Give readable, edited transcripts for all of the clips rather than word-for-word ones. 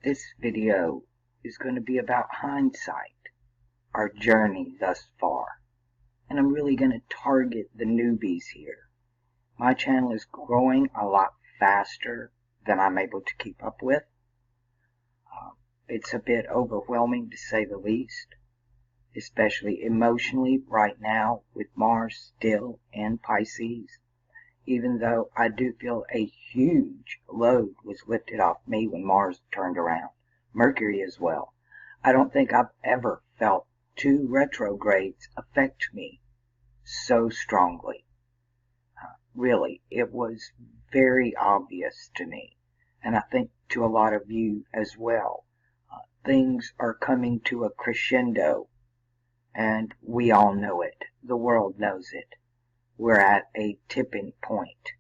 This video is going to be about hindsight, our journey thus far. And I'm really going to target the newbies here. My channel is growing a lot faster than I'm able to keep up with. It's a bit overwhelming to say the least, especially emotionally right now with Mars still in Pisces. Even though I do feel a huge load was lifted off me when Mars turned around. Mercury as well. I don't think I've ever felt two retrogrades affect me so strongly. Really, it was very obvious to me, and I think to a lot of you as well. Things are coming to a crescendo, and we all know it. The world knows it. We're at a tipping point.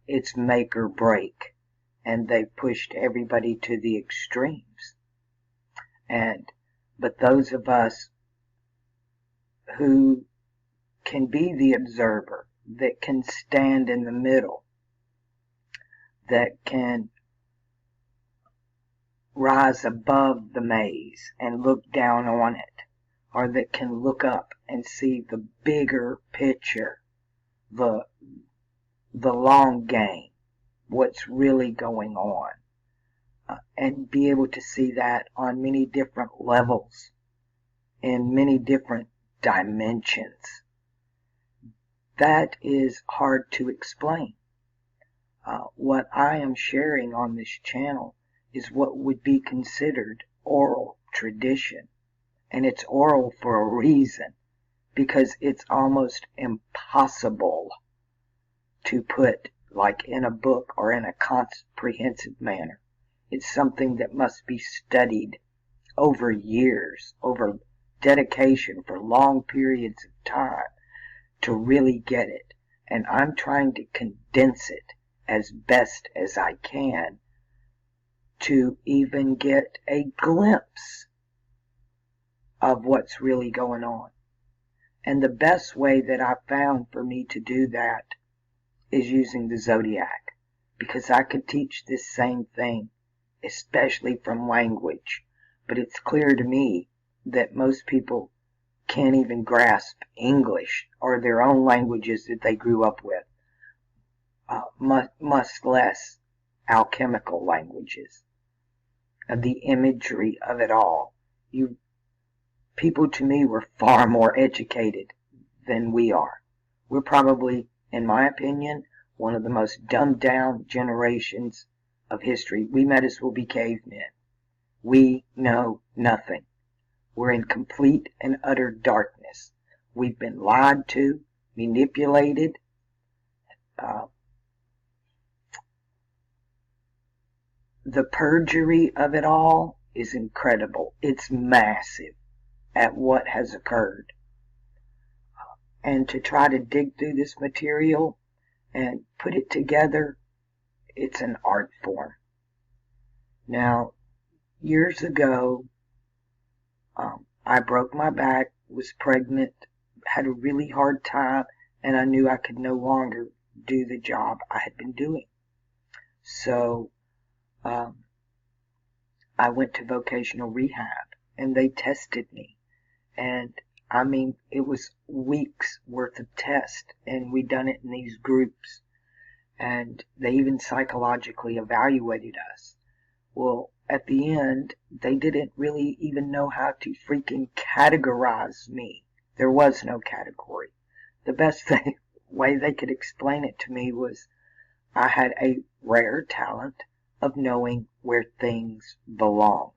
It's make or break, and they've pushed everybody to the extremes. But those of us who can be the observer, that can stand in the middle, that can rise above the maze and look down on it, or that can look up and see the bigger picture, the long game, what's really going on, and be able to see that on many different levels, in many different dimensions. That is hard to explain. What I am sharing on this channel is what would be considered oral tradition. And it's oral for a reason, because it's almost impossible to put like in a book or in a comprehensive manner. It's something that must be studied over years, over dedication for long periods of time to really get it. And I'm trying to condense it as best as I can to even get a glimpse of what's really going on. And the best way that I found for me to do that is using the zodiac, because I could teach this same thing, especially from language, but it's clear to me that most people can't even grasp English or their own languages that they grew up with, much less alchemical languages. The imagery of it all. People to me were far more educated than we are. We're probably, in my opinion, one of the most dumbed down generations of history. We might as well be cavemen. We know nothing. We're in complete and utter darkness. We've been lied to, manipulated. The perjury of it all is incredible. It's massive at what has occurred. And to try to dig through this material and put it together, it's an art form. Now, years ago, I broke my back, was pregnant, had a really hard time, and I knew I could no longer do the job I had been doing. So, I went to vocational rehab, and they tested me. And, I mean, it was weeks worth of tests, and we done it in these groups. And they even psychologically evaluated us. Well, at the end, they didn't really even know how to freaking categorize me. There was no category. The best way they could explain it to me was I had a rare talent of knowing where things belong.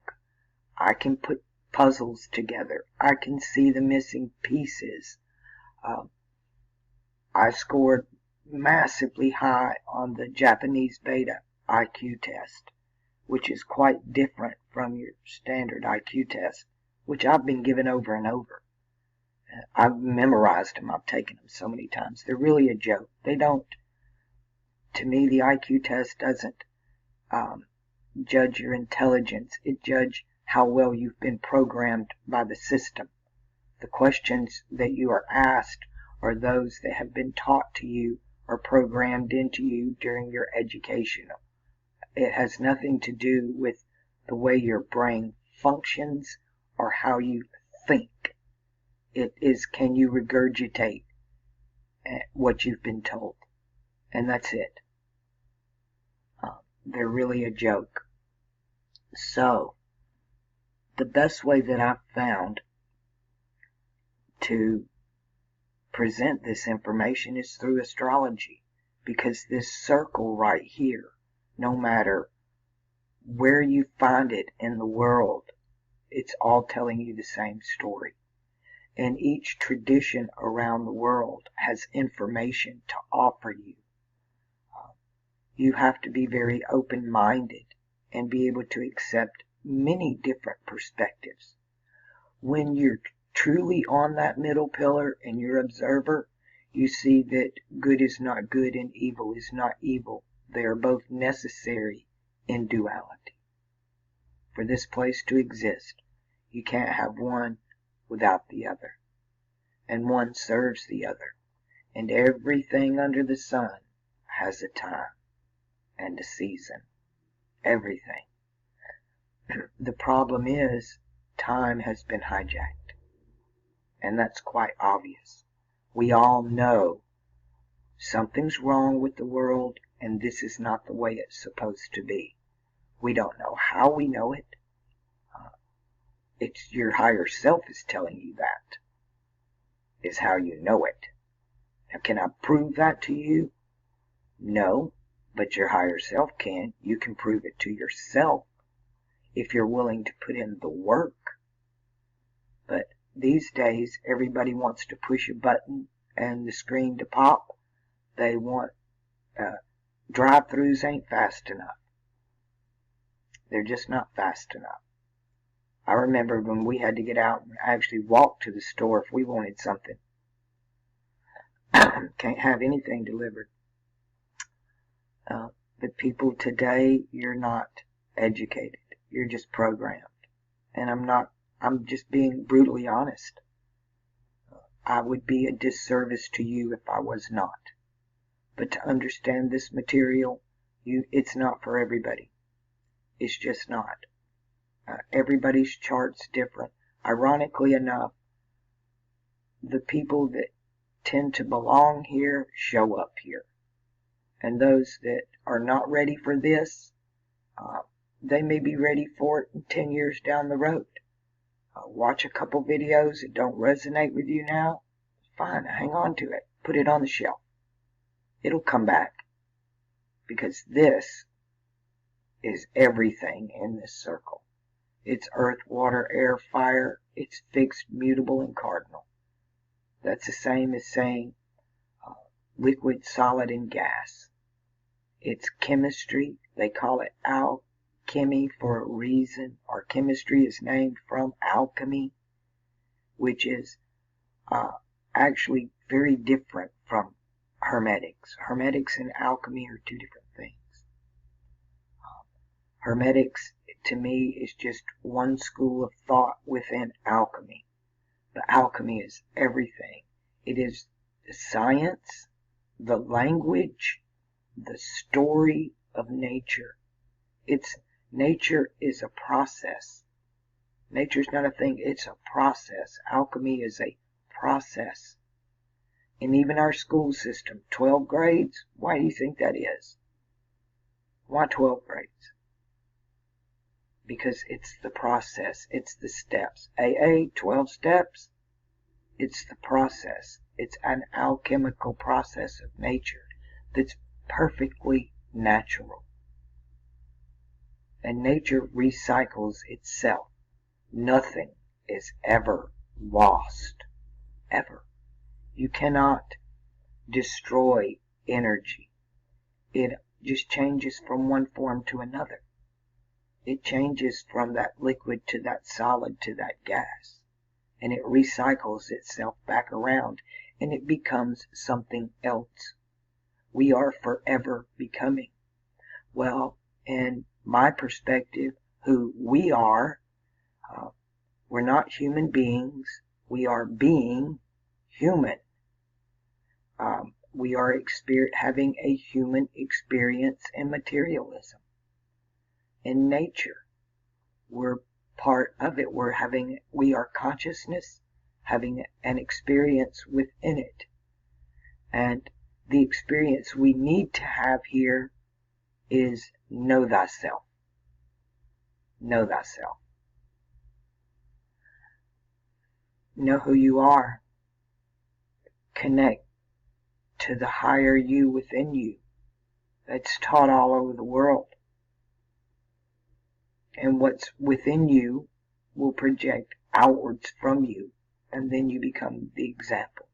I can put puzzles together. I can see the missing pieces. I scored massively high on the Japanese beta IQ test, which is quite different from your standard IQ test, which I've been given over and over. I've memorized them. I've taken them so many times. They're really a joke. They don't, to me, the IQ test doesn't judge your intelligence. It judges how well you've been programmed by the system. The questions that you are asked are those that have been taught to you or programmed into you during your education. It has nothing to do with the way your brain functions or how you think. It is, can you regurgitate what you've been told? And that's it. They're really a joke. So, the best way that I've found to present this information is through astrology, because this circle right here, no matter where you find it in the world, it's all telling you the same story. And each tradition around the world has information to offer you. You have to be very open-minded and be able to accept many different perspectives. When you're truly on that middle pillar and you're observer, you see that good is not good and evil is not evil. They are both necessary in duality. For this place to exist, you can't have one without the other. And one serves the other. And everything under the sun has a time and a season. Everything. The problem is, time has been hijacked. And that's quite obvious. We all know something's wrong with the world, and this is not the way it's supposed to be. We don't know how we know it. It's your higher self is telling you that. Is how you know it. Now, can I prove that to you? No, but your higher self can. You can prove it to yourself if you're willing to put in the work. But these days, everybody wants to push a button and the screen to pop. They want, drive-thrus ain't fast enough. They're just not fast enough. I remember when we had to get out and actually walk to the store if we wanted something. Can't have anything delivered. But people today, you're not educated. You're just programmed. And I'm just being brutally honest. I would be a disservice to you if I was not. But to understand this material, it's not for everybody. It's just not. Everybody's chart's different. Ironically enough, the people that tend to belong here show up here. And those that are not ready for this, they may be ready for it in 10 years down the road. Watch a couple videos that don't resonate with you now. Fine, hang on to it. Put it on the shelf. It'll come back. Because this is everything in this circle. It's earth, water, air, fire. It's fixed, mutable, and cardinal. That's the same as saying liquid, solid, and gas. It's chemistry. They call it alchemy for a reason. Our chemistry is named from alchemy, which is actually very different from hermetics. Hermetics and alchemy are two different things. Hermetics, to me, is just one school of thought within alchemy. But alchemy is everything. It is the science, the language, the story of nature. Nature is a process. Nature's not a thing, it's a process. Alchemy is a process. And even our school system, 12 grades, why do you think that is? Why 12 grades? Because it's the process, it's the steps. AA, 12 steps, it's the process. It's an alchemical process of nature that's perfectly natural. And nature recycles itself. Nothing is ever lost. Ever. You cannot destroy energy. It just changes from one form to another. It changes from that liquid to that solid to that gas. And it recycles itself back around and it becomes something else. We are forever becoming. Well, in my perspective, who we are, we're not human beings. We are being human. We are having a human experience in materialism, in nature. We're part of it. We are consciousness having an experience within it. And the experience we need to have here is know thyself. Know thyself. Know who you are. Connect to the higher you within you that's taught all over the world. And what's within you will project outwards from you, and then you become the example.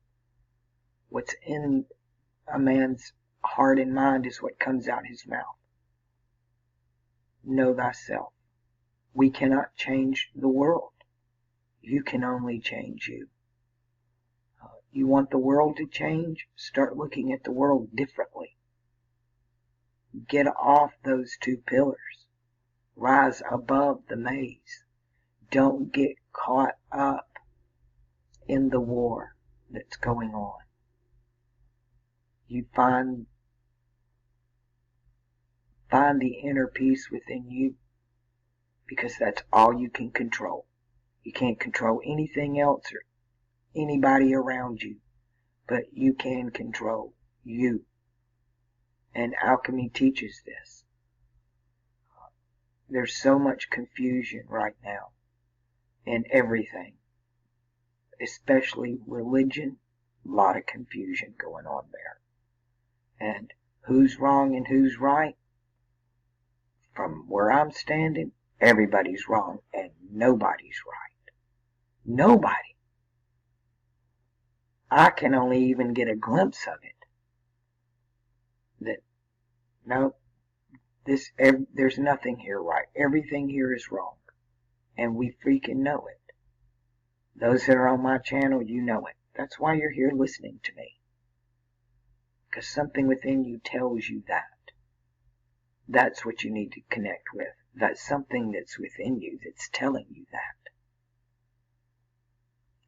What's in a man's heart and mind is what comes out his mouth. Know thyself. We cannot change the world. You can only change you. You want the world to change? Start looking at the world differently. Get off those two pillars. Rise above the maze. Don't get caught up in the war that's going on. You find the inner peace within you, because that's all you can control. You can't control anything else or anybody around you, but you can control you. And alchemy teaches this. There's so much confusion right now in everything, especially religion. A lot of confusion going on there. And who's wrong and who's right? From where I'm standing, everybody's wrong and nobody's right. Nobody. I can only even get a glimpse of it. That, no, there's nothing here right. Everything here is wrong. And we freaking know it. Those that are on my channel, you know it. That's why you're here listening to me. Because something within you tells you that. That's what you need to connect with. That's something that's within you that's telling you that.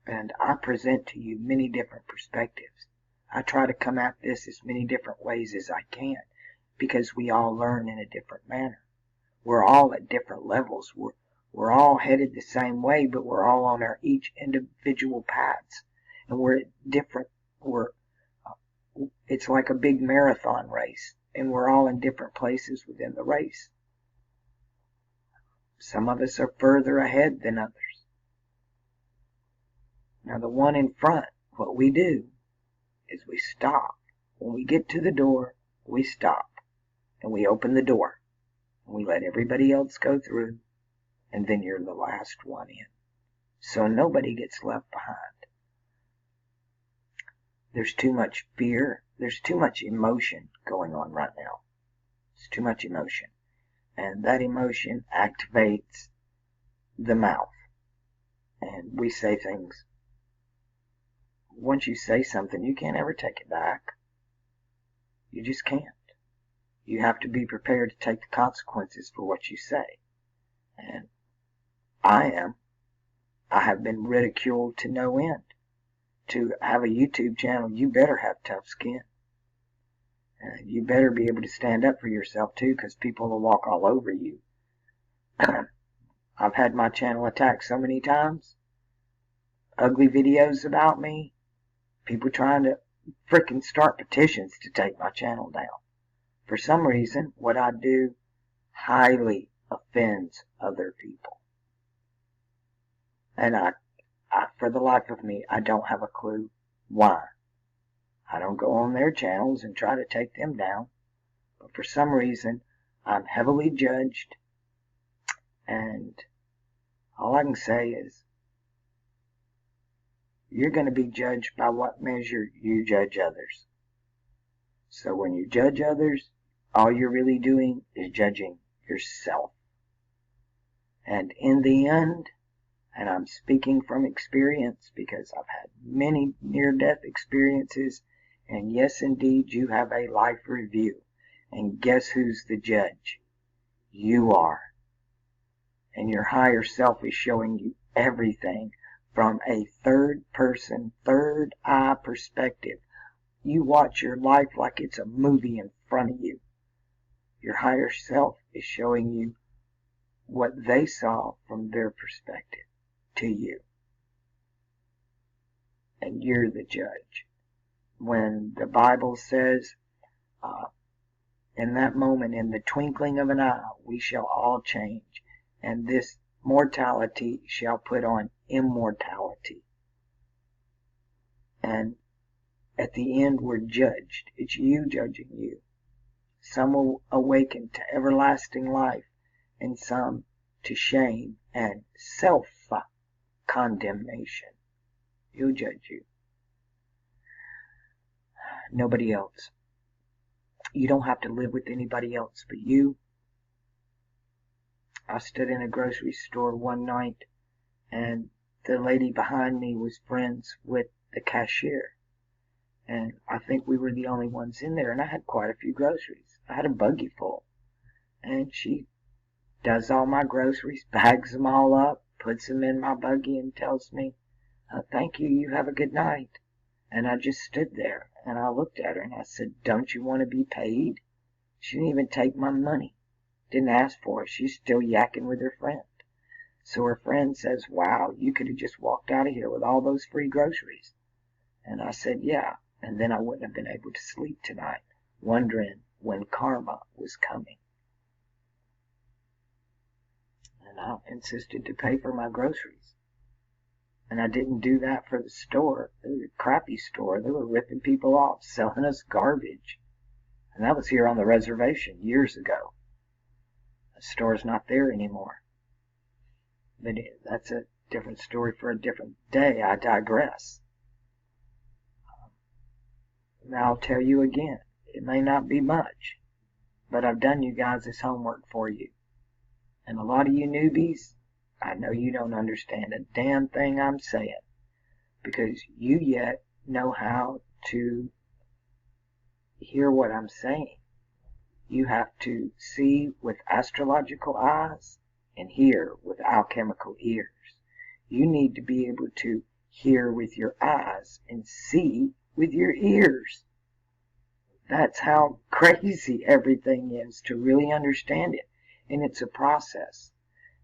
And I present to you many different perspectives. I try to come at this as many different ways as I can, because we all learn in a different manner. We're all at different levels. We're all headed the same way, but we're all on our each individual paths. And we're at different, it's like a big marathon race, and we're all in different places within the race. Some of us are further ahead than others. Now the one in front, what we do is we stop. When we get to the door, we stop. And we open the door. And we let everybody else go through. And then you're the last one in. So nobody gets left behind. There's too much fear. There's too much emotion going on right now. It's too much emotion. And that emotion activates the mouth. And we say things. Once you say something, you can't ever take it back. You just can't. You have to be prepared to take the consequences for what you say. And I have been ridiculed to no end. To have a YouTube channel, you better have tough skin. You better be able to stand up for yourself too, because people will walk all over you. I've had my channel attacked so many times. Ugly videos about me. People trying to frickin' start petitions to take my channel down. For some reason, what I do highly offends other people. And I, for the life of me, I don't have a clue why. I don't go on their channels and try to take them down. But for some reason, I'm heavily judged. And all I can say is, you're going to be judged by what measure you judge others. So when you judge others, all you're really doing is judging yourself. And in the end, and I'm speaking from experience because I've had many near-death experiences, and yes, indeed, you have a life review. And guess who's the judge? You are. And your higher self is showing you everything from a third-person, third-eye perspective. You watch your life like it's a movie in front of you. Your higher self is showing you what they saw from their perspective to you. And you're the judge. When the Bible says, in that moment, in the twinkling of an eye, we shall all change, and this mortality shall put on immortality. And at the end, we're judged. It's you judging you. Some will awaken to everlasting life, and some to shame and self-condemnation. He'll judge you. Nobody else. You don't have to live with anybody else but you. I stood in a grocery store one night, and the lady behind me was friends with the cashier. And I think we were the only ones in there, and I had quite a few groceries. I had a buggy full. And she does all my groceries, bags them all up, puts them in my buggy, and tells me, thank you, you have a good night. And I just stood there, and I looked at her, and I said, don't you want to be paid? She didn't even take my money. Didn't ask for it. She's still yakking with her friend. So her friend says, wow, you could have just walked out of here with all those free groceries. And I said, yeah. And then I wouldn't have been able to sleep tonight, wondering when karma was coming. And I insisted to pay for my groceries. And I didn't do that for the store. It was a crappy store. They were ripping people off, selling us garbage. And that was here on the reservation years ago. The store's not there anymore. But that's a different story for a different day. I digress. Now I'll tell you again, it may not be much, but I've done you guys this homework for you. And a lot of you newbies, I know you don't understand a damn thing I'm saying, because you yet know how to hear what I'm saying. You have to see with astrological eyes and hear with alchemical ears. You need to be able to hear with your eyes and see with your ears. That's how crazy everything is to really understand it. And it's a process.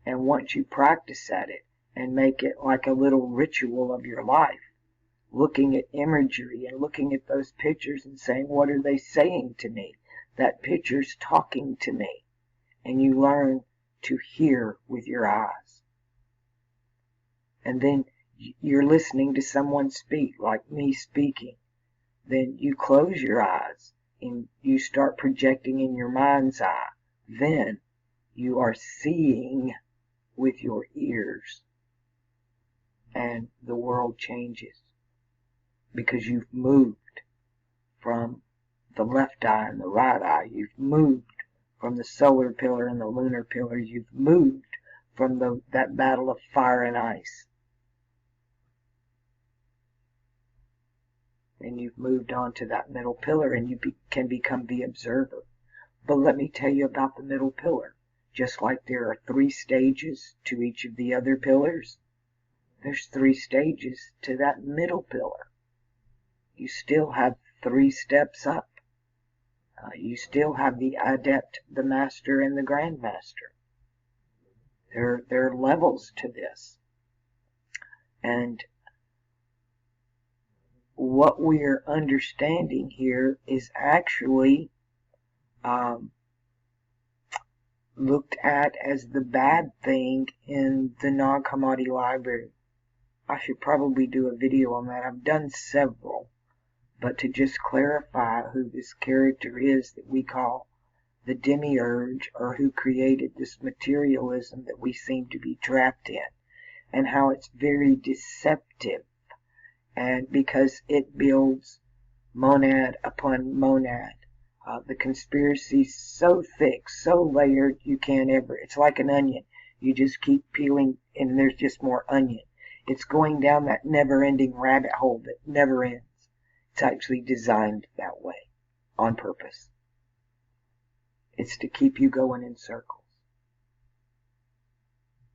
And once you practice at it and make it like a little ritual of your life, looking at imagery and looking at those pictures and saying, what are they saying to me? That picture's talking to me. And you learn to hear with your eyes. And then you're listening to someone speak, like me speaking. Then you close your eyes and you start projecting in your mind's eye. Then you are seeing with your ears. And the world changes. Because you've moved from the left eye and the right eye. You've moved from the solar pillar and the lunar pillar. You've moved from that battle of fire and ice. And you've moved on to that middle pillar, and you can become the observer. But let me tell you about the middle pillar. Just like there are 3 stages to each of the other pillars, there's 3 stages to that middle pillar. You still have 3 steps up. You still have the adept, the master, and the grandmaster. There are levels to this. And what we're understanding here is actually looked at as the bad thing in the non-commodity library. I should probably do a video on that. I've done several. But to just clarify who this character is that we call the demiurge, or who created this materialism that we seem to be trapped in, and how it's very deceptive. And because it builds monad upon monad, the conspiracy's so thick, so layered, you can't ever, it's like an onion. You just keep peeling, and there's just more onion. It's going down that never-ending rabbit hole that never ends. It's actually designed that way, on purpose. It's to keep you going in circles.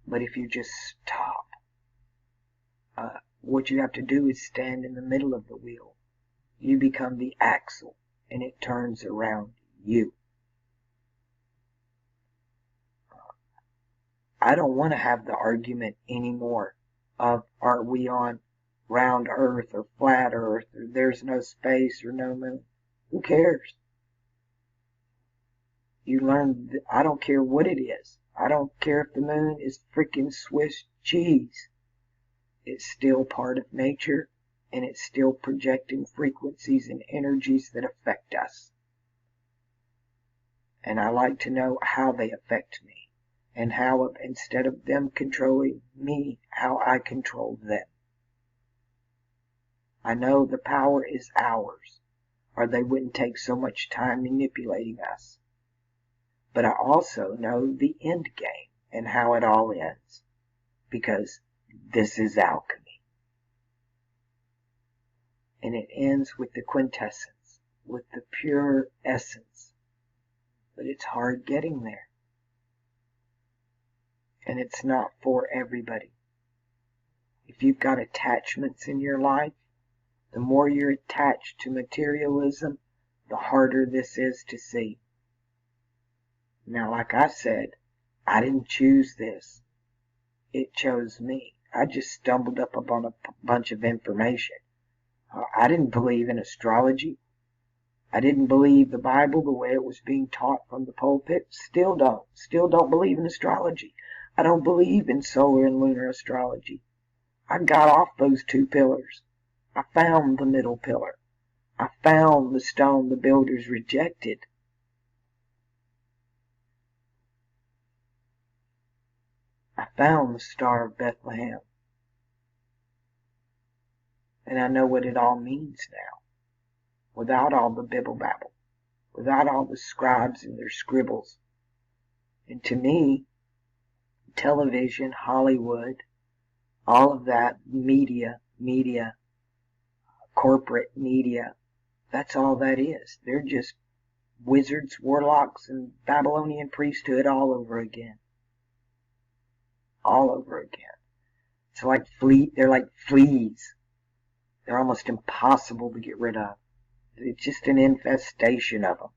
But if you just stop, what you have to do is stand in the middle of the wheel. You become the axle, and it turns around you. I don't want to have the argument anymore of are we on round Earth or flat Earth or there's no space or no moon. Who cares? You learn, I don't care what it is. I don't care if the moon is freaking Swiss cheese. It's still part of nature, and it's still projecting frequencies and energies that affect us. And I like to know how they affect me, and how, instead of them controlling me, how I control them. I know the power is ours, or they wouldn't take so much time manipulating us. But I also know the end game and how it all ends, because this is alchemy. And it ends with the quintessence, with the pure essence. But it's hard getting there. And it's not for everybody. If you've got attachments in your life, the more you're attached to materialism, the harder this is to see. Now, like I said, I didn't choose this. It chose me. I just stumbled up upon a bunch of information. I didn't believe in astrology. I didn't believe the Bible the way it was being taught from the pulpit. Still don't. Still don't believe in astrology. I don't believe in solar and lunar astrology. I got off those two pillars. I found the middle pillar. I found the stone the builders rejected. I found the Star of Bethlehem. And I know what it all means now. Without all the bibble babble. Without all the scribes and their scribbles. And to me, television, Hollywood, all of that media, corporate media, that's all that is. They're just wizards, warlocks, and Babylonian priesthood all over again. All over again. It's like they're like fleas. They're almost impossible to get rid of. It's just an infestation of them.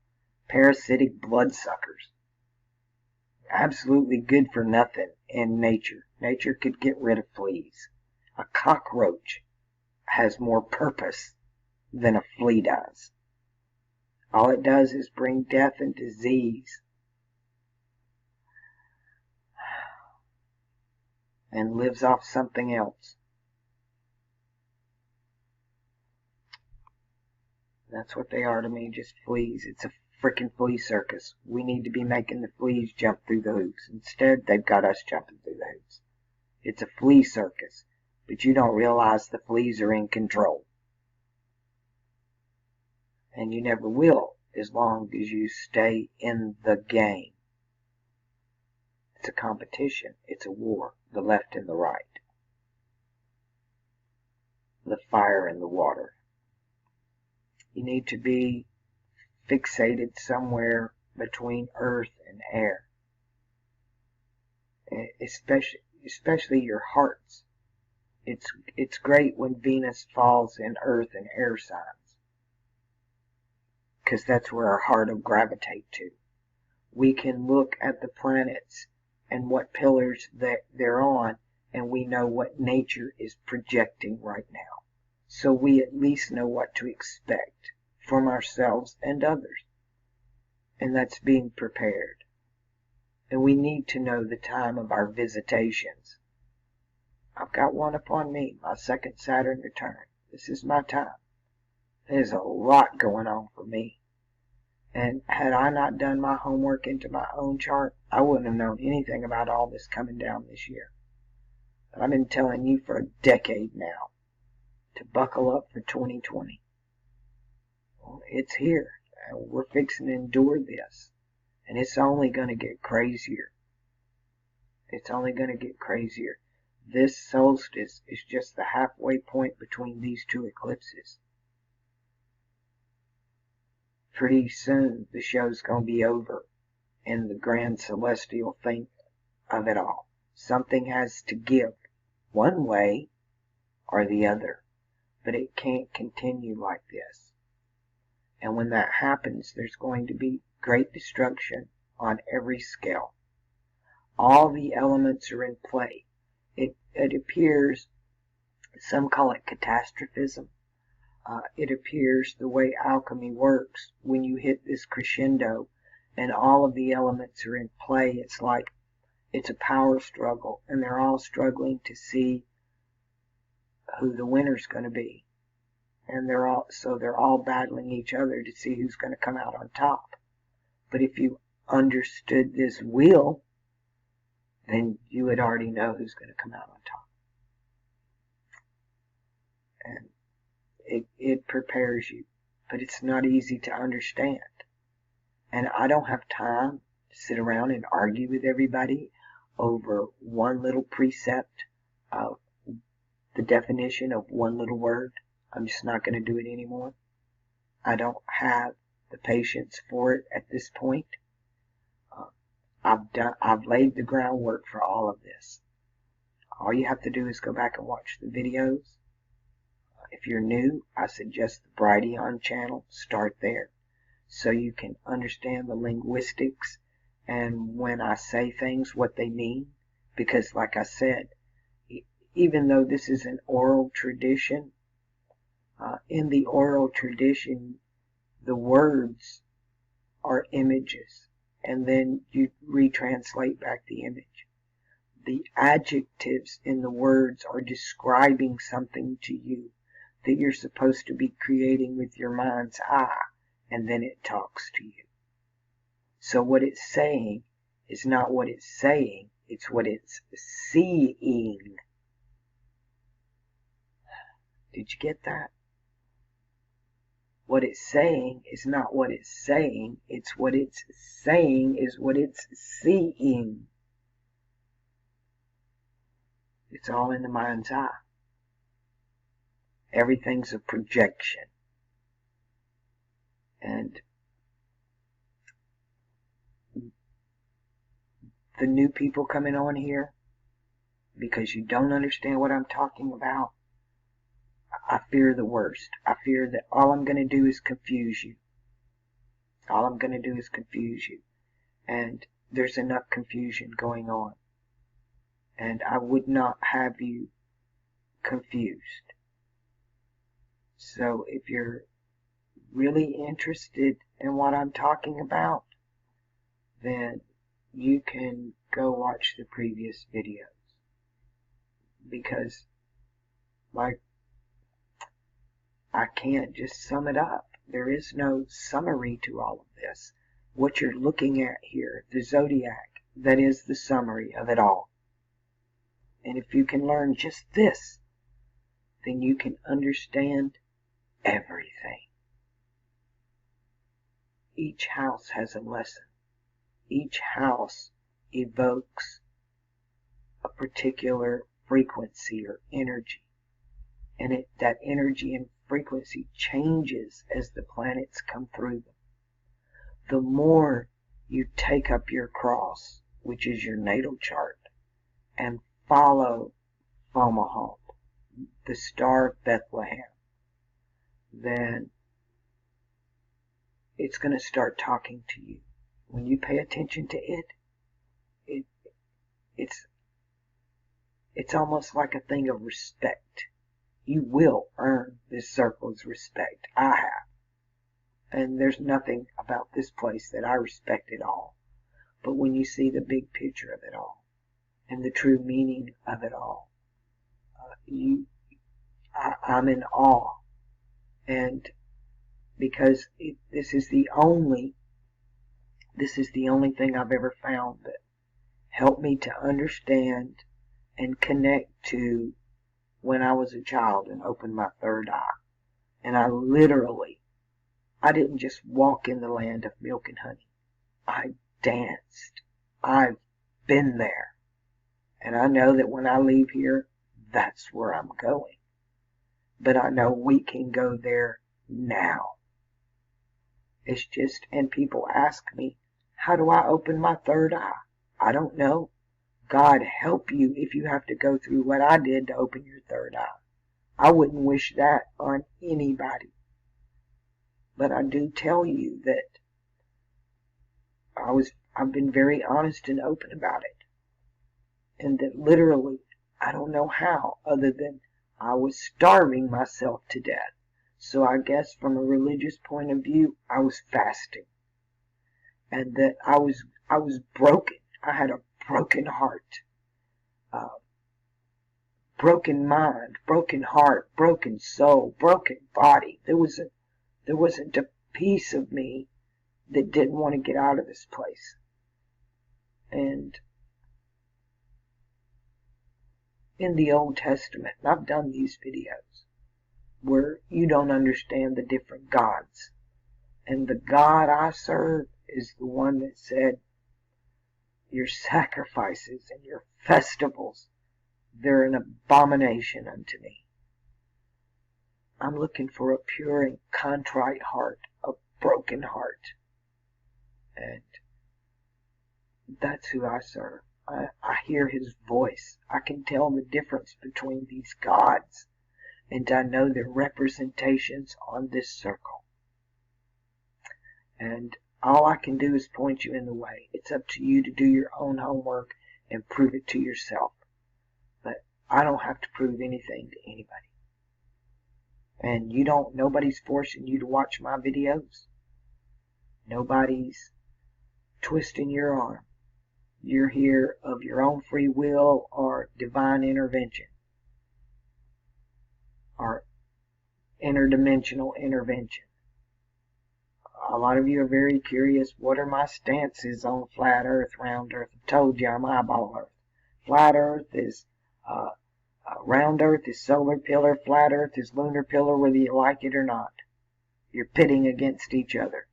Parasitic bloodsuckers. Absolutely good for nothing in nature. Nature could get rid of fleas. A cockroach has more purpose than a flea does. All it does is bring death and disease. And lives off something else. That's what they are to me, just fleas. It's a frickin' flea circus. We need to be making the fleas jump through the hoops. Instead, they've got us jumping through the hoops. It's a flea circus, but you don't realize the fleas are in control. And you never will, as long as you stay in the game. It's a competition. It's a war. The left and the right. The fire and the water. You need to be fixated somewhere between earth and air. Especially your hearts. It's great when Venus falls in earth and air signs. Because that's where our heart will gravitate to. We can look at the planets and what pillars that they're on, and we know what nature is projecting right now. So we at least know what to expect from ourselves and others. And that's being prepared. And we need to know the time of our visitations. I've got one upon me, my second Saturn return. This is my time. There's a lot going on for me. And had I not done my homework into my own chart, I wouldn't have known anything about all this coming down this year. But I've been telling you for a decade now to buckle up for 2020. Well, it's here. We're fixing to endure this. And it's only going to get crazier. It's only going to get crazier. This solstice is just the halfway point between these two eclipses. Pretty soon the show's going to be over in the grand celestial thing of it all. Something has to give one way or the other, but it can't continue like this. And when that happens, there's going to be great destruction on every scale. all the elements are in play. It appears, some call it catastrophism. It appears the way alchemy works, when you hit this crescendo and all of the elements are in play, it's like it's a power struggle, and they're all struggling to see who the winner's going to be. And they're all battling each other to see who's going to come out on top. But if you understood this wheel, then you would already know who's going to come out on top. And it prepares you, but it's not easy to understand. And I don't have time to sit around and argue with everybody over one little precept of the definition of one little word. I'm just not going to do it anymore. I don't have the patience for it at this point. I've laid the groundwork for all of this. All you have to do is go back and watch the videos. If you're new, I suggest the Brighteon channel. Start there so you can understand the linguistics and when I say things, what they mean. Because like I said, even though this is an oral tradition, in the oral tradition, the words are images, and then you retranslate back the image. The adjectives in the words are describing something to you that you're supposed to be creating with your mind's eye, and then it talks to you. So what it's saying is not what it's saying, it's what it's seeing. Did you get that? What it's saying is not what it's saying, it's what it's saying is what it's seeing. It's all in the mind's eye. Everything's a projection. And the new people coming on here, because you don't understand what I'm talking about, I fear the worst. I fear that all I'm going to do is confuse you. All I'm going to do is confuse you. And there's enough confusion going on. And I would not have you confused. So if you're really interested in what I'm talking about, then you can go watch the previous videos. Because, like, I can't just sum it up. There is no summary to all of this. What you're looking at here, the zodiac, that is the summary of it all. And if you can learn just this, then you can understand everything. Each house has a lesson. Each house evokes a particular frequency or energy. And that energy and frequency changes as the planets come through them. The more you take up your cross, which is your natal chart, and follow Fomalhaut, the star of Bethlehem, then it's going to start talking to you. When you pay attention to it's almost like a thing of respect. You will earn this circle's respect. I have. And there's nothing about this place that I respect at all. But when you see the big picture of it all, and the true meaning of it all, I'm in awe. And because this is the only thing I've ever found that helped me to understand and connect to when I was a child and opened my third eye. And I didn't just walk in the land of milk and honey. I danced. I've been there. And I know that when I leave here, that's where I'm going. But I know we can go there now. It's just, and people ask me, how do I open my third eye? I don't know. God help you if you have to go through what I did to open your third eye. I wouldn't wish that on anybody. But I do tell you that I've been very honest and open about it. and that literally, I don't know how, other than I was starving myself to death. So I guess from a religious point of view, I was fasting. And that I was broken. I had a broken heart, broken mind, broken heart, broken soul, broken body. There wasn't a piece of me that didn't want to get out of this place. And in the Old Testament, and I've done these videos, where you don't understand the different gods. And the God I serve is the one that said, your sacrifices and your festivals, they're an abomination unto me. I'm looking for a pure and contrite heart, a broken heart. And that's who I serve. I hear his voice. I can tell the difference between these gods, and I know their representations on this circle. And all I can do is point you in the way. It's up to you to do your own homework and prove it to yourself. But I don't have to prove anything to anybody. And nobody's forcing you to watch my videos. Nobody's twisting your arm. You're here of your own free will or divine intervention or interdimensional intervention. A lot of you are very curious, what are my stances on flat earth, round earth? I told you I'm eyeball earth. Flat earth is round earth is solar pillar, flat earth is lunar pillar, whether you like it or not. You're pitting against each other.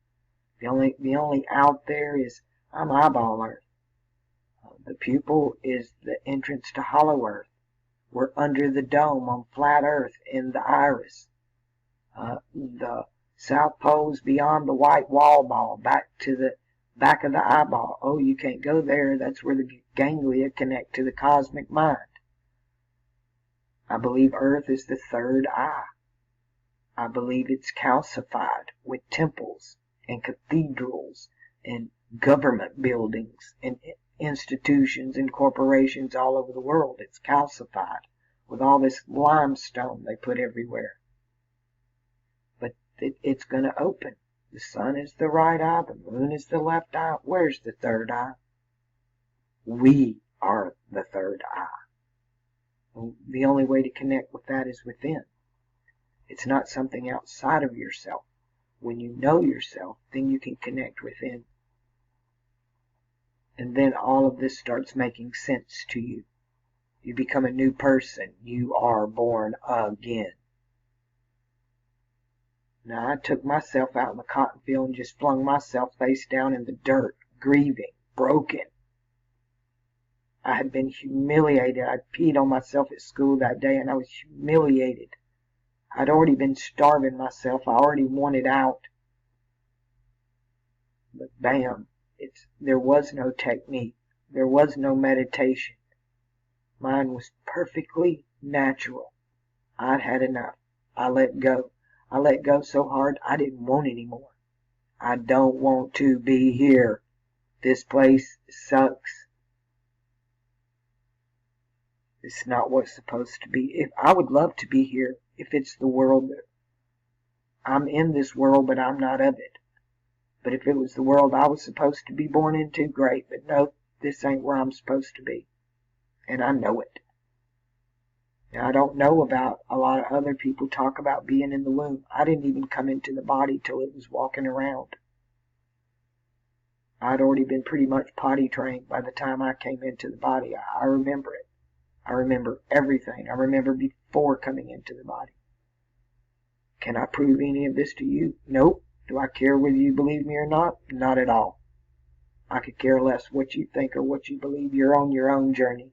The only out there is I'm eyeball earth. The pupil is the entrance to hollow earth. We're under the dome on flat earth in the iris. The South Pole's beyond the white wall ball, back to the back of the eyeball. Oh, you can't go there. That's where the ganglia connect to the cosmic mind. I believe Earth is the third eye. I believe it's calcified with temples and cathedrals and government buildings and institutions and corporations all over the world. It's calcified with all this limestone they put everywhere. But it's going to open. The sun is the right eye, the moon is the left eye. Where's the third eye? We are the third eye. And the only way to connect with that is within. It's not something outside of yourself. When you know yourself, then you can connect within. And then all of this starts making sense to you. You become a new person. You are born again. Now, I took myself out in the cotton field and just flung myself face down in the dirt, grieving, broken. I had been humiliated. I'd peed on myself at school that day, and I was humiliated. I'd already been starving myself. I already wanted out. But bam, there was no technique. There was no meditation. Mine was perfectly natural. I'd had enough. I let go. I let go so hard I didn't want anymore. I don't want to be here. This place sucks. It's not what's supposed to be. I would love to be here if it's the world that I'm in this world, but I'm not of it. But if it was the world I was supposed to be born into, great. But no, this ain't where I'm supposed to be. And I know it. Now, I don't know about a lot of other people talk about being in the womb. I didn't even come into the body till it was walking around. I'd already been pretty much potty trained by the time I came into the body. I remember it. I remember everything. I remember before coming into the body. Can I prove any of this to you? Nope. Do I care whether you believe me or not? Not at all. I could care less what you think or what you believe. You're on your own journey.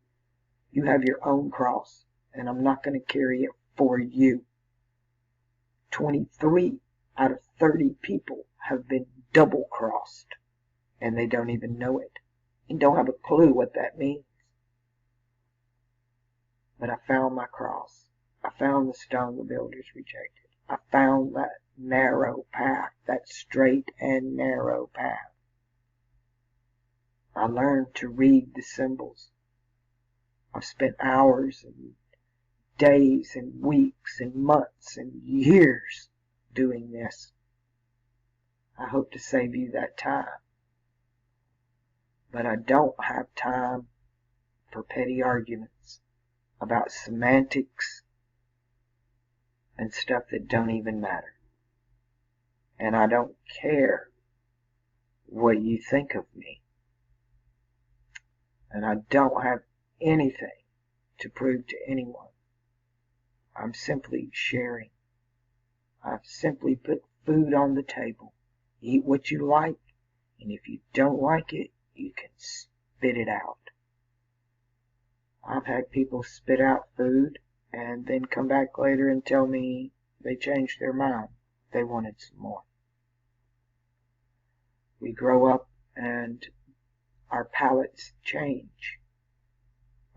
You have your own cross, and I'm not going to carry it for you. 23 out of 30 people have been double-crossed, and they don't even know it, and don't have a clue what that means. But I found my cross. I found the stone the builders rejected. I found that narrow path, that straight and narrow path. I learned to read the symbols. I've spent hours and days and weeks and months and years doing this. I hope to save you that time. But I don't have time for petty arguments about semantics and stuff that don't even matter. And I don't care what you think of me. And I don't have anything to prove to anyone. I'm simply sharing. I've simply put food on the table. Eat what you like, and if you don't like it, you can spit it out. I've had people spit out food and then come back later and tell me they changed their mind. They wanted some more. We grow up and our palates change.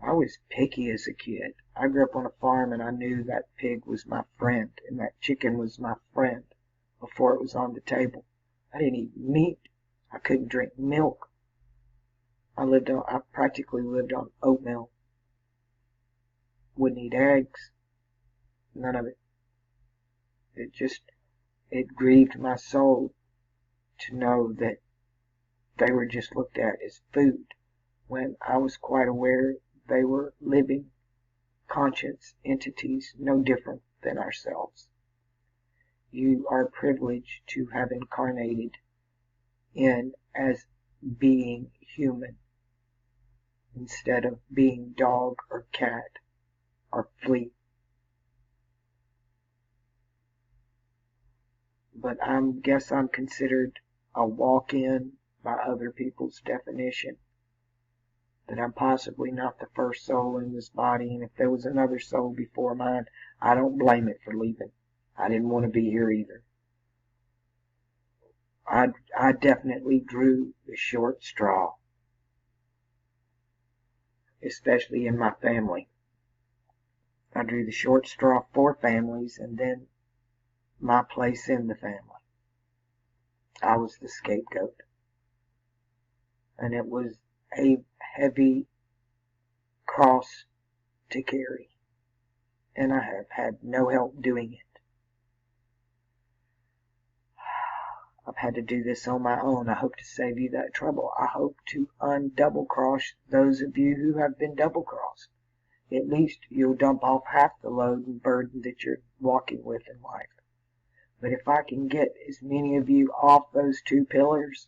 I was picky as a kid. I grew up on a farm and I knew that pig was my friend and that chicken was my friend before it was on the table. I didn't eat meat. I couldn't drink milk. I practically lived on oatmeal. Wouldn't eat eggs. None of it. It grieved my soul to know that they were just looked at as food, when I was quite aware they were living, conscious entities no different than ourselves. You are privileged to have incarnated in as being human instead of being dog or cat or flea. But I guess I'm considered a walk-in by other people's definition. That I'm possibly not the first soul in this body, and if there was another soul before mine, I don't blame it for leaving. I didn't want to be here either. I definitely drew the short straw, especially in my family. I drew the short straw for families and then my place in the family. I was the scapegoat. And it was a heavy cross to carry. And I have had no help doing it. I've had to do this on my own. I hope to save you that trouble. I hope to undouble-cross those of you who have been double-crossed. At least you'll dump off half the load and burden that you're walking with in life. But if I can get as many of you off those two pillars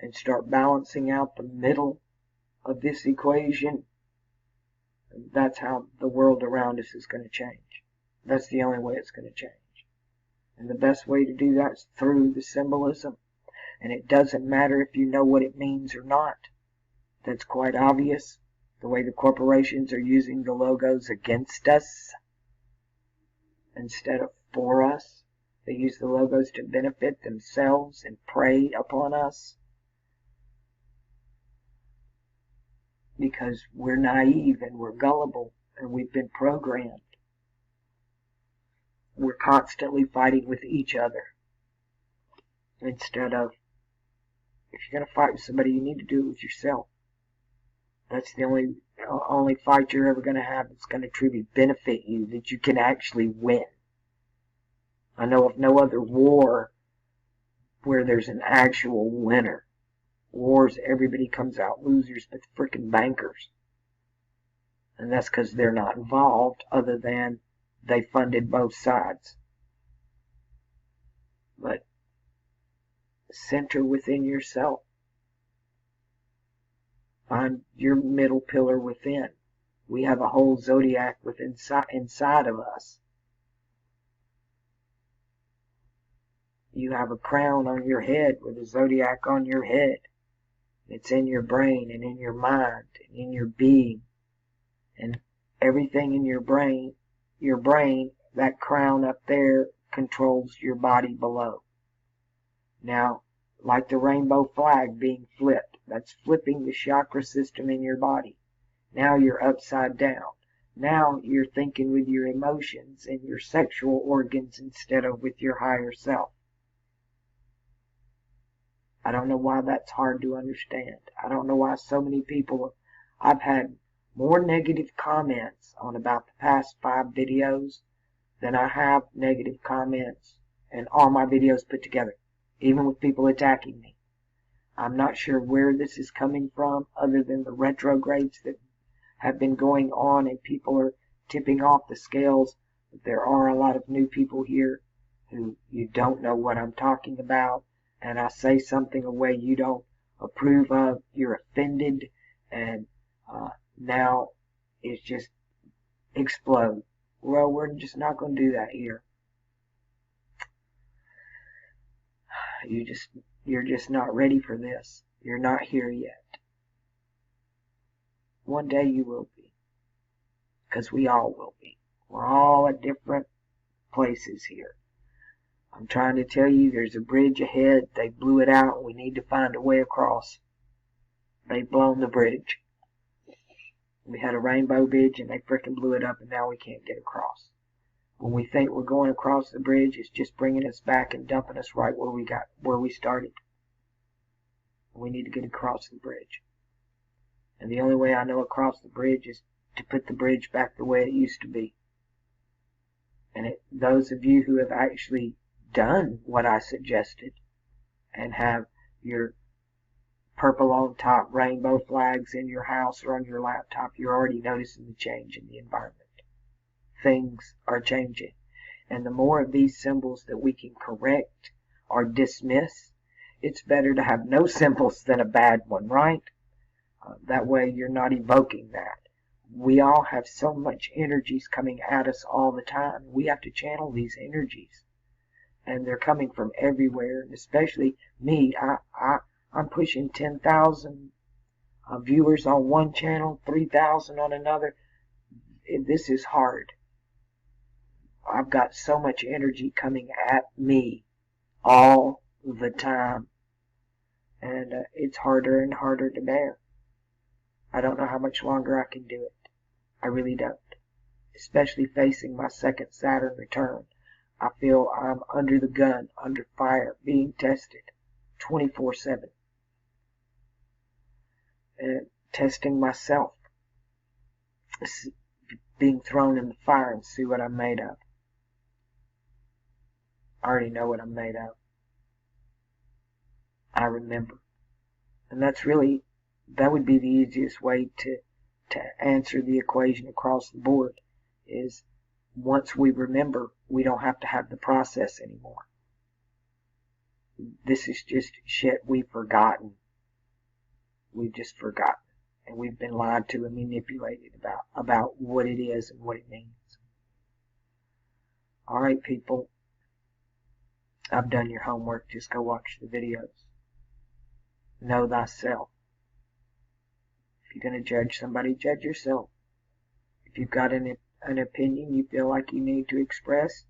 and start balancing out the middle of this equation, that's how the world around us is going to change. That's the only way it's going to change. And the best way to do that is through the symbolism. And it doesn't matter if you know what it means or not. That's quite obvious. The way the corporations are using the logos against us instead of for us. They use the logos to benefit themselves and prey upon us. Because we're naive and we're gullible and we've been programmed. We're constantly fighting with each other. Instead of, if you're going to fight with somebody, you need to do it with yourself. That's the only fight you're ever going to have that's going to truly benefit you, that you can actually win. I know of no other war where there's an actual winner. Wars, everybody comes out losers but the freaking bankers. And that's because they're not involved, other than they funded both sides. But center within yourself. Find your middle pillar within. We have a whole zodiac inside of us. You have a crown on your head with a zodiac on your head. It's in your brain and in your mind and in your being. And everything in your brain, that crown up there controls your body below. Now, like the rainbow flag being flipped, that's flipping the chakra system in your body. Now you're upside down. Now you're thinking with your emotions and your sexual organs instead of with your higher self. I don't know why that's hard to understand. I don't know why so many people, I've had more negative comments on about the past 5 videos than I have negative comments in all my videos put together, even with people attacking me. I'm not sure where this is coming from other than the retrogrades that have been going on and people are tipping off the scales. But there are a lot of new people here who you don't know what I'm talking about, and I say something a way you don't approve of, you're offended, and now it's just explode. Well, we're just not going to do that here. You're just not ready for this. You're not here yet. One day you will be, because we all will be. We're all at different places here. I'm trying to tell you there's a bridge ahead. They blew it out. We need to find a way across. They've blown the bridge. We had a rainbow bridge and they frickin' blew it up and now we can't get across. When we think we're going across the bridge, it's just bringing us back and dumping us right where we started. We need to get across the bridge. And the only way I know across the bridge is to put the bridge back the way it used to be. And those of you who have actually done what I suggested and have your purple on top rainbow flags in your house or on your laptop, you're already noticing the change in the environment. Things are changing. And the more of these symbols that we can correct or dismiss, it's better to have no symbols than a bad one, right? That way you're not evoking that. We all have so much energies coming at us all the time. We have to channel these energies. And they're coming from everywhere, and especially me. I'm pushing 10,000 viewers on one channel, 3,000 on another. This is hard. I've got so much energy coming at me all the time. And it's harder and harder to bear. I don't know how much longer I can do it. I really don't. Especially facing my second Saturn return. I feel I'm under the gun, under fire, being tested 24/7. And testing myself. Being thrown in the fire and see what I'm made of. I already know what I'm made of. I remember. And that would be the easiest way to answer the equation across the board, is once we remember, we don't have to have the process anymore. This is just shit we've forgotten. We've just forgotten. And we've been lied to and manipulated about what it is and what it means. Alright, people. I've done your homework. Just go watch the videos. Know thyself. If you're going to judge somebody, judge yourself. If you've got an opinion you feel like you need to express,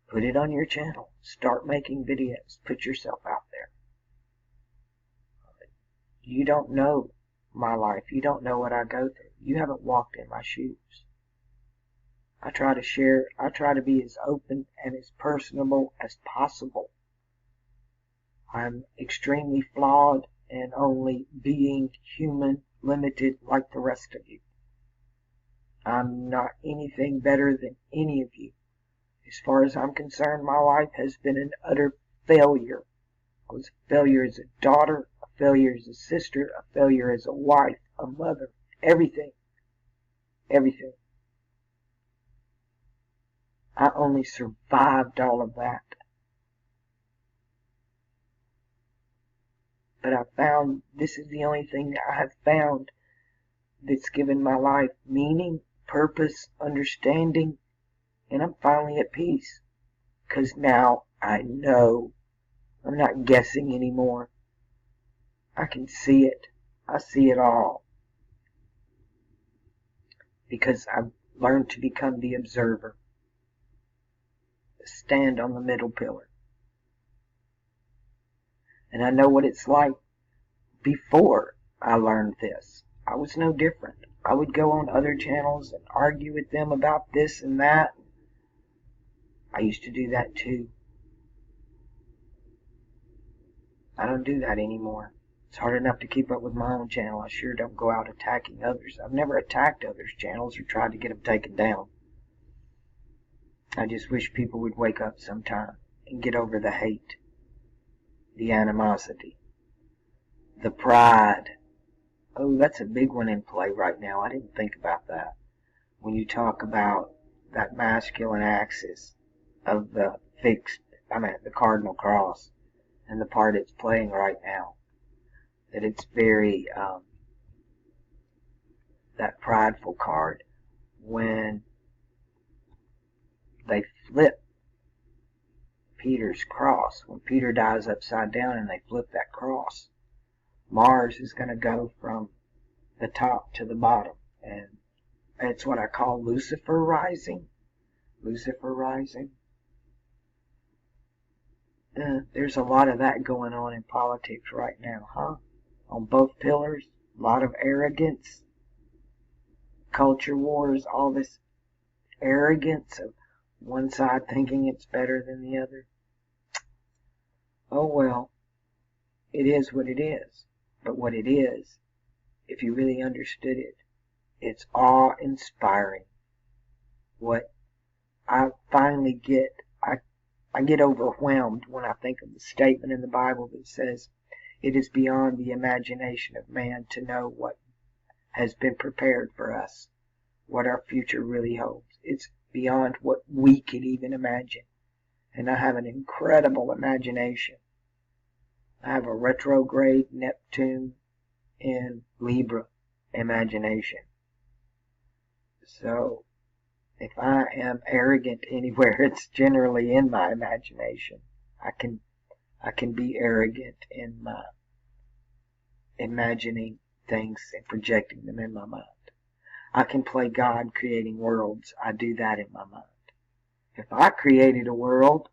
put it on your channel. Start making videos. Put yourself out there. You don't know my life. You don't know what I go through. You haven't walked in my shoes. I try to share. I try to be as open and as personable as possible. I'm extremely flawed and only being human, limited like the rest of you. I'm not anything better than any of you. As far as I'm concerned, my life has been an utter failure. I was a failure as a daughter, a failure as a sister, a failure as a wife, a mother, everything. Everything. I only survived all of that. But I found this is the only thing that I have found that's given my life meaning, purpose, understanding, and I'm finally at peace. 'Cause now I know. I'm not guessing anymore. I can see it. I see it all. Because I've learned to become the observer. Stand on the middle pillar. And I know what it's like before I learned this. I was no different. I would go on other channels and argue with them about this and that. I used to do that too. I don't do that anymore. It's hard enough to keep up with my own channel. I sure don't go out attacking others. I've never attacked others' channels or tried to get them taken down. I just wish people would wake up sometime and get over the hate, the animosity, the pride. Oh, that's a big one in play right now. I didn't think about that. When you talk about that masculine axis of the the cardinal cross, and the part it's playing right now, that it's very, that prideful card, when they flip Peter's cross, when Peter dies upside down and they flip that cross, Mars is going to go from the top to the bottom, and it's what I call Lucifer rising. Lucifer rising. There's a lot of that going on in politics right now, huh? On both pillars, a lot of arrogance, culture wars, all this arrogance of one side thinking it's better than the other. Oh well, it is what it is. But what it is, if you really understood it, it's awe-inspiring. What I finally get, I get overwhelmed when I think of the statement in the Bible that says, it is beyond the imagination of man to know what has been prepared for us, what our future really holds. It's beyond what we could even imagine. And I have an incredible imagination. I have a retrograde Neptune in Libra imagination. So if I am arrogant anywhere, it's generally in my imagination. I can be arrogant in my imagining things and projecting them in my mind. I can play God creating worlds. I do that in my mind. If I created a world,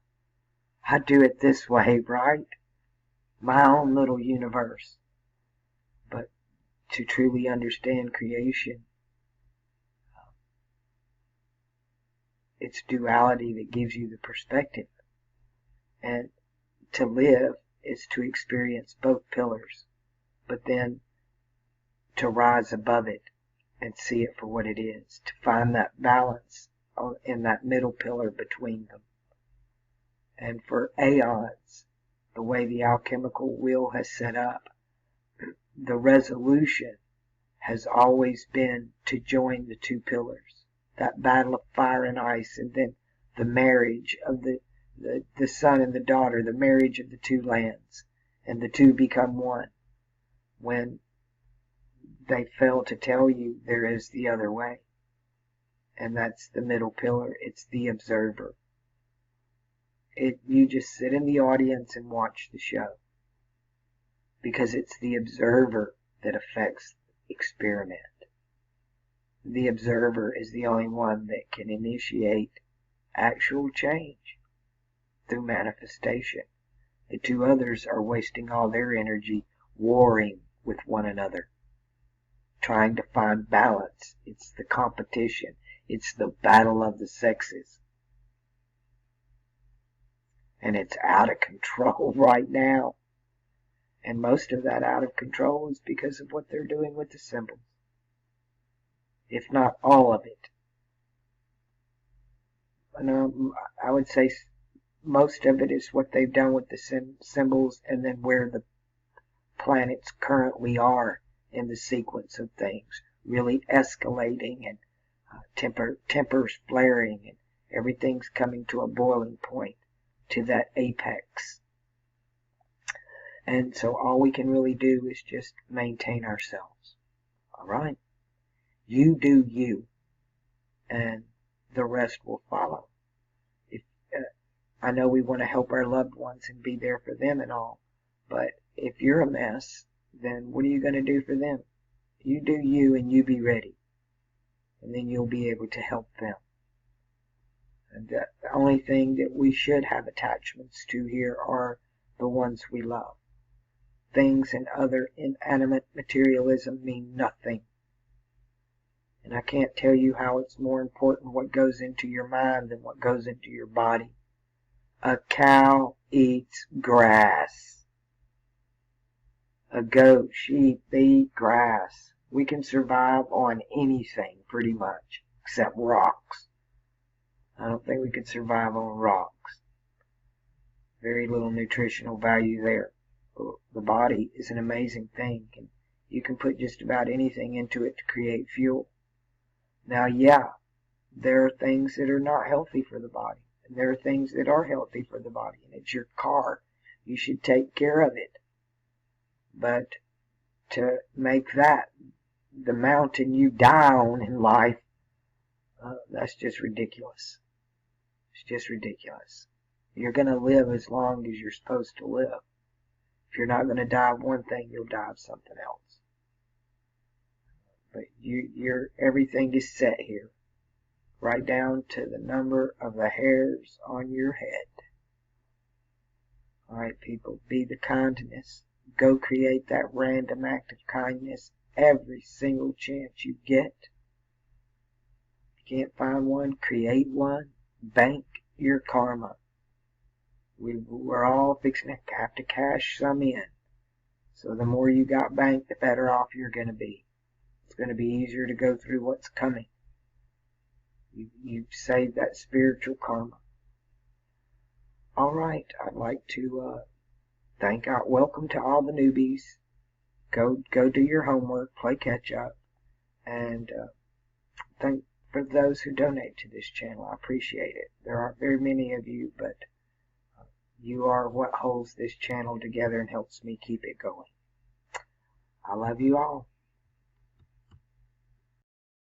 I'd do it this way, right? My own little universe. But to truly understand creation, it's duality that gives you the perspective. And to live is to experience both pillars, but then to rise above it and see it for what it is, to find that balance in that middle pillar between them. And for aeons, the way the alchemical wheel has set up, the resolution has always been to join the two pillars. That battle of fire and ice, and then the marriage of the son and the daughter, the marriage of the two lands, and the two become one. When they fail to tell you there is the other way. And that's the middle pillar. It's the observer. You just sit in the audience and watch the show. Because it's the observer that affects the experiment. The observer is the only one that can initiate actual change through manifestation. The two others are wasting all their energy warring with one another, trying to find balance. It's the competition. It's the battle of the sexes. And it's out of control right now. And most of that out of control is because of what they're doing with the symbols. If not all of it. And I would say most of it is what they've done with the symbols, and then where the planets currently are in the sequence of things, really escalating, and tempers flaring, and everything's coming to a boiling point, to that apex. And so all we can really do is just maintain ourselves. All right? You do you, and the rest will follow. I know we want to help our loved ones and be there for them and all, but if you're a mess, then what are you going to do for them? You do you, and you be ready, and then you'll be able to help them. And the only thing that we should have attachments to here are the ones we love. Things and other inanimate materialism mean nothing. And I can't tell you how it's more important what goes into your mind than what goes into your body. A cow eats grass. a goat, sheep, they eat grass. We can survive on anything pretty much, except rocks. I don't think we could survive on rocks. Very little nutritional value there. The body is an amazing thing, and you can put just about anything into it to create fuel. Now, yeah, there are things that are not healthy for the body, and there are things that are healthy for the body, and it's your car. You should take care of it. But to make that the mountain you die on in life, that's just ridiculous. It's just ridiculous. You're going to live as long as you're supposed to live. If you're not going to die of one thing, you'll die of something else. But everything is set here, right down to the number of the hairs on your head. All right, people, be the kindness. Go create that random act of kindness every single chance you get. If you can't find one, create one. Bank your karma. We're all fixing to have to cash some in. So the more you got banked, the better off you're going to be. It's going to be easier to go through what's coming. You saved that spiritual karma. All right, I'd like to welcome to all the newbies. Go do your homework, play catch up, and thank for those who donate to this channel. I appreciate it. There aren't very many of you, but you are what holds this channel together and helps me keep it going. I love you all.